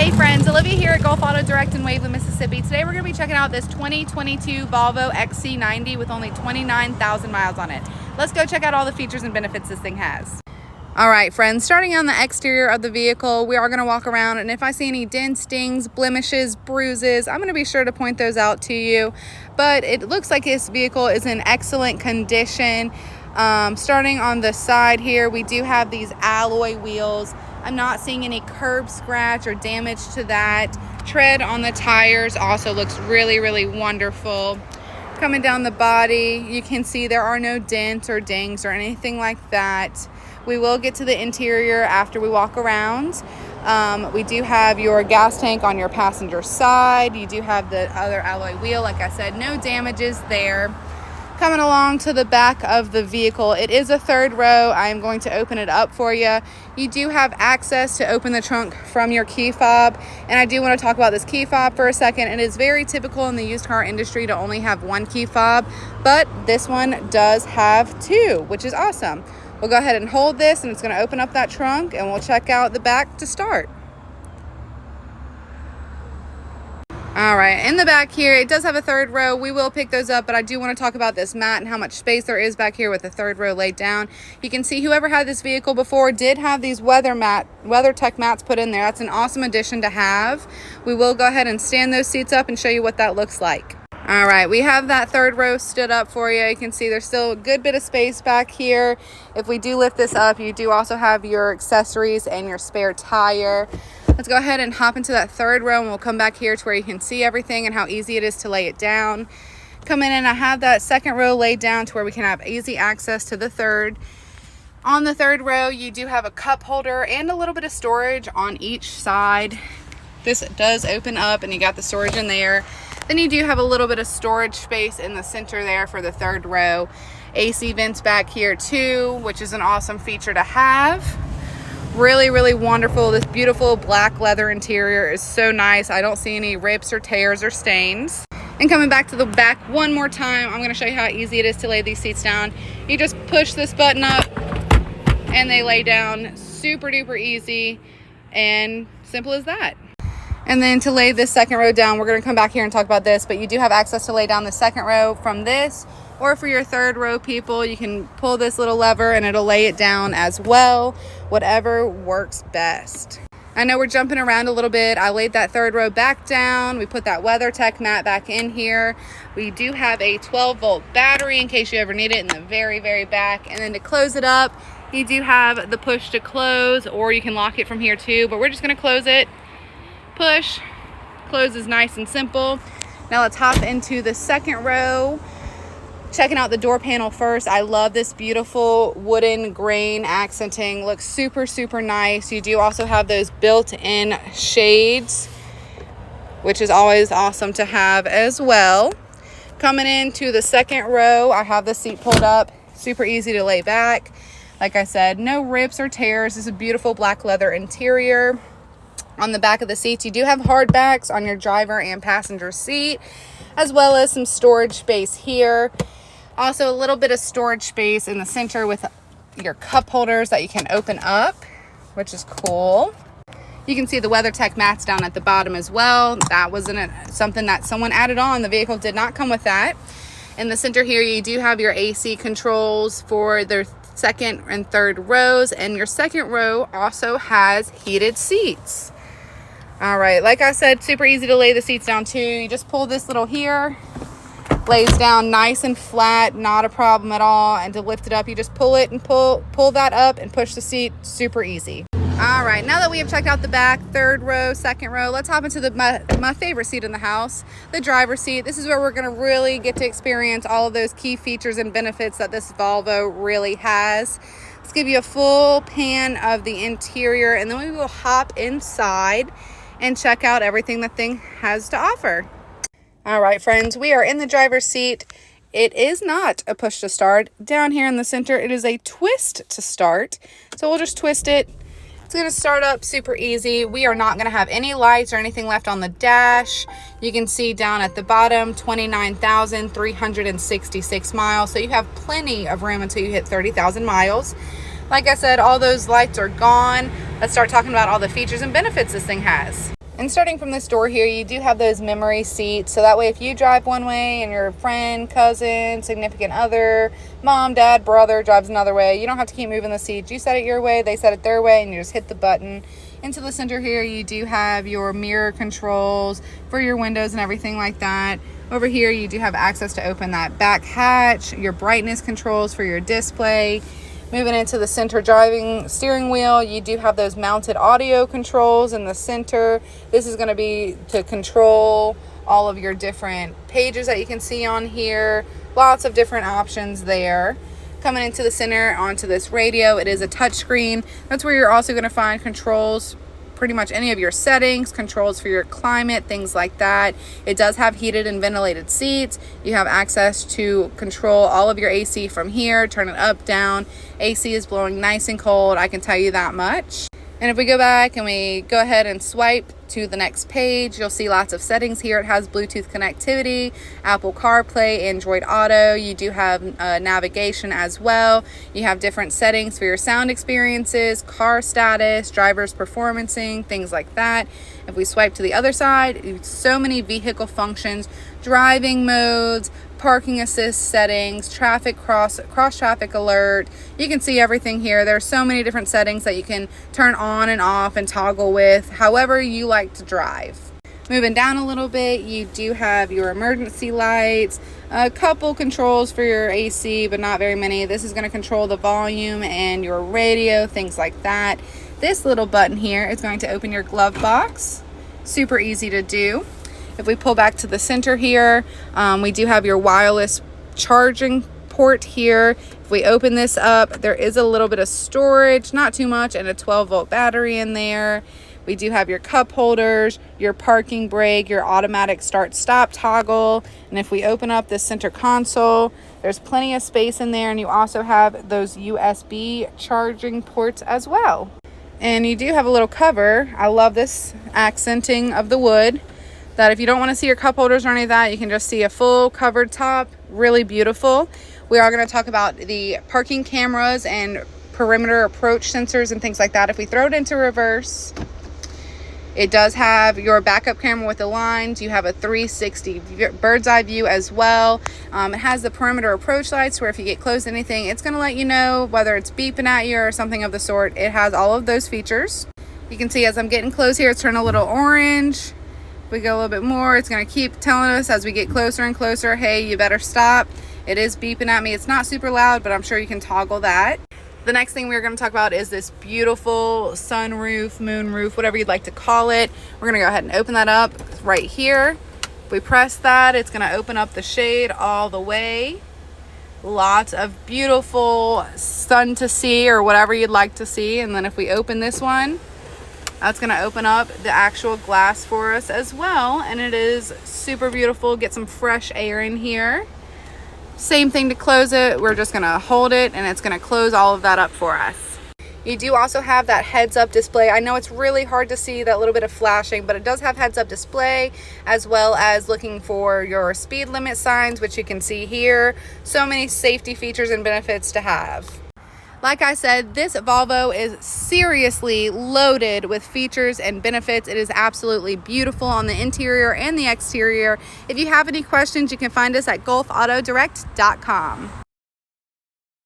Hey friends, Olivia here at Gulf Auto Direct in Waveland, Mississippi. Today we're going to be checking out this 2022 Volvo XC90 with only 29,000 miles on it. Let's go check out all the features and benefits this thing has. Alright friends, starting on the exterior of the vehicle, we are going to walk around, and if I see any dents, dings, blemishes, bruises, I'm going to be sure to point those out to you. But it looks like this vehicle is in excellent condition. Starting on the side here, we do have these alloy wheels. I'm not seeing any curb scratch or damage to that. Tread on the tires also looks really wonderful. Coming down the body, you can see there are no dents or dings or anything like that. We will get to the interior after we walk around. We do have your gas tank on your passenger side. You do have the other alloy wheel. Like I said, no damages there. Coming along to the back of the vehicle, it is a third row. I am going to open it up for you. You do have access to open the trunk from your key fob, and I do want to talk about this key fob for a second. It is very typical in the used car industry to only have one key fob, but this one does have two, which is awesome. We'll go ahead and hold this, and it's going to open up that trunk, and we'll check out the back to start. All right, in the back here, it does have a third row. We will pick those up, but I do want to talk about this mat and how much space there is back here with the third row laid down. You can see whoever had this vehicle before did have these WeatherTech mats put in there. That's an awesome addition to have. We will go ahead and stand those seats up and show you what that looks like. All right, we have that third row stood up for you. You can see there's still a good bit of space back here. If we do lift this up, you do also have your accessories and your spare tire. Let's go ahead and hop into that third row, and we'll come back here to where you can see everything and how easy it is to lay it down. Come in, and I have that second row laid down to where we can have easy access to the third. On the third row, you do have a cup holder and a little bit of storage on each side. This does open up, and you got the storage in there. Then you do have a little bit of storage space in the center there for the third row. AC vents back here too, which is an awesome feature to have. Really wonderful. This beautiful black leather interior is so nice. I don't see any rips or tears or stains. And coming back to the back one more time, I'm going to show you how easy it is to lay these seats down. You just push this button up and they lay down super duper easy and simple as that. And then to lay this second row down, we're going to come back here and talk about this, but you do have access to lay down the second row from this, or for your third row people, you can pull this little lever and it'll lay it down as well, whatever works best. I know we're jumping around a little bit. I laid that third row back down. We put that WeatherTech mat back in here. We do have a 12-volt battery in case you ever need it in the very back. And then to close it up, you do have the push to close, or you can lock it from here too, but we're just going to close it. Push, close is nice and simple. Now let's hop into the second row. Checking out the door panel first. I love this beautiful wooden grain accenting. Looks super nice. You do also have those built-in shades, which is always awesome to have as well. Coming into the second row, I have the seat pulled up. Super easy to lay back. Like I said, no rips or tears. This is a beautiful black leather interior. On the back of the seats, you do have hard backs on your driver and passenger seat, as well as some storage space here. Also a little bit of storage space in the center with your cup holders that you can open up, which is cool. You can see the WeatherTech mats down at the bottom as well. That wasn't something that someone added on. The vehicle did not come with that. In the center here, you do have your AC controls for their second and third rows, and your second row also has heated seats. All right, like I said, super easy to lay the seats down too. You just pull this little here, lays down nice and flat, not a problem at all. And to lift it up, you just pull it and pull that up and push the seat, super easy. All right, now that we have checked out the back, third row, second row, let's hop into my favorite seat in the house, the driver's seat. This is where we're gonna really get to experience all of those key features and benefits that this Volvo really has. Let's give you a full pan of the interior, and then we will hop inside and check out everything the thing has to offer. All right, friends, we are in the driver's seat. It is not a push to start. Down here in the center, it is a twist to start. So we'll just twist it. It's going to start up super easy. We are not going to have any lights or anything left on the dash. You can see down at the bottom, 29,366 miles. So you have plenty of room until you hit 30,000 miles. Like I said, all those lights are gone. Let's start talking about all the features and benefits this thing has. And starting from this door here, you do have those memory seats. So that way if you drive one way and your friend, cousin, significant other, mom, dad, brother drives another way, you don't have to keep moving the seats. You set it your way, they set it their way, and you just hit the button. Into the center here, you do have your mirror controls for your windows and everything like that. Over here, you do have access to open that back hatch, your brightness controls for your display. Moving into the center driving steering wheel, you do have those mounted audio controls in the center. This is going to be to control all of your different pages that you can see on here. Lots of different options there. Coming into the center onto this radio, it is a touchscreen. That's where you're also going to find controls, pretty much any of your settings, controls for your climate, things like that. It does have heated and ventilated seats. You have access to control all of your AC from here, turn it up, down. AC is blowing nice and cold, I can tell you that much. And if we go back and we go ahead and swipe to the next page, you'll see lots of settings here. It has Bluetooth connectivity, Apple CarPlay, Android Auto. You do have navigation as well. You have different settings for your sound experiences, car status, driver's performancing, things like that. If we swipe to the other side, so many vehicle functions, driving modes, parking assist settings, traffic cross traffic alert. You can see everything here. There are so many different settings that you can turn on and off and toggle with however you like to drive. Moving down a little bit, you do have your emergency lights, a couple controls for your AC, but not very many. This is going to control the volume and your radio, things like that. This little button here is going to open your glove box. Super easy to do. If we pull back to the center here, we do have your wireless charging port here. If we open this up, there is a little bit of storage, not too much, and a 12-volt battery in there. We do have your cup holders, your parking brake, your automatic start-stop toggle. And if we open up this center console, there's plenty of space in there, and you also have those USB charging ports as well. And you do have a little cover. I love this accenting of the wood, that if you don't want to see your cup holders or any of that, you can just see a full covered top. Really beautiful. We are going to talk about the parking cameras and perimeter approach sensors and things like that. If we throw it into reverse, it does have your backup camera with the lines. You have a 360 bird's eye view as well. It has the perimeter approach lights where if you get close to anything, it's going to let you know whether it's beeping at you or something of the sort. It has all of those features. You can see as I'm getting close here, it's turning a little orange. We go a little bit more, it's going to keep telling us as we get closer and closer, hey, you better stop. It is beeping at me. It's not super loud, but I'm sure you can toggle that. The next thing we're going to talk about is this beautiful sunroof, moonroof, whatever you'd like to call it. We're going to go ahead and open that up right here. If we press that, it's going to open up the shade all the way. Lots of beautiful sun to see, or whatever you'd like to see. And then if we open this one, that's going to open up the actual glass for us as well, and it is super beautiful. Get some fresh air in here. Same thing to close it. We're just going to hold it, and it's going to close all of that up for us. You do also have that heads-up display. I know it's really hard to see that little bit of flashing, but it does have heads-up display, as well as looking for your speed limit signs, which you can see here. So many safety features and benefits to have. Like I said, this Volvo is seriously loaded with features and benefits. It is absolutely beautiful on the interior and the exterior. If you have any questions, you can find us at golfautoddirect.com.